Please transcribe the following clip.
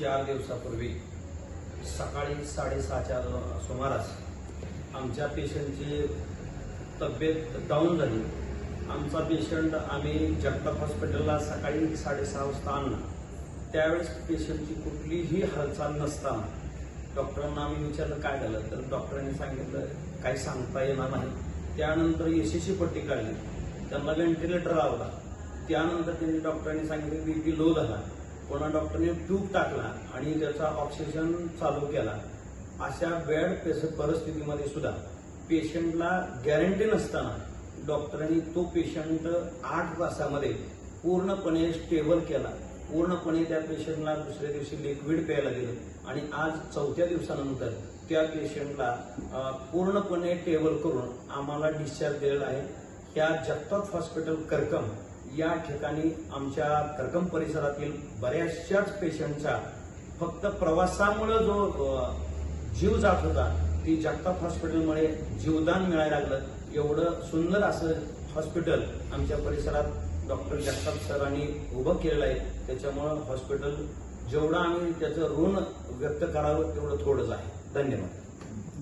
4 दिवसापूर्वी सकाळी 6:30च्या सुमारास आमच्या पेशंटची तब्येत डाऊन झाली। आमचा पेशंट आम्ही जगताप हॉस्पिटलला सकाळी 6:30 वाजता आणला। त्यावेळेस पेशंटची कुठलीही हालचाल नसताना डॉक्टरांना आम्ही विचारलं काय झालं, तर डॉक्टरांनी सांगितलं काही सांगता येणार नाही। त्यानंतर एसीसी पट्टी काढली, त्यांना व्हेंटिलेटर लावला। त्यानंतर त्यांनी डॉक्टरांनी सांगितलं बीपी लो झाला, पुन्हा डॉक्टरने ट्यूब टाकला आणि त्याचा ऑक्सिजन चालू केला। अशा बेड परिस्थितीमध्ये सुद्धा पेशंटला गॅरंटी नसताना डॉक्टरांनी तो पेशंट 8 तासामध्ये पूर्णपणे स्टेबल केला। पूर्णपणे त्या पेशंटला दुसऱ्या दिवशी लिक्विड प्यायला दिलं आणि आज 4थ्या दिवसानंतर त्या पेशंटला पूर्णपणे टेबल करून आम्हाला डिस्चार्ज दिलेला आहे। ह्या जगताप हॉस्पिटल करकम या ठिकाणी आमच्या करकम परिसरातील बऱ्याचशाच पेशंटचा फक्त प्रवासामुळे जो जीव जात होता ती जगताप हॉस्पिटलमुळे जीवदान मिळायला लागलं। एवढं सुंदर असं हॉस्पिटल आमच्या परिसरात डॉक्टर जगताप सरांनी उभं केलेलं आहे। त्याच्यामुळे हॉस्पिटल जेवढं आम्ही त्याचं ऋण व्यक्त करावं तेवढं थोडंच आहे। धन्यवाद।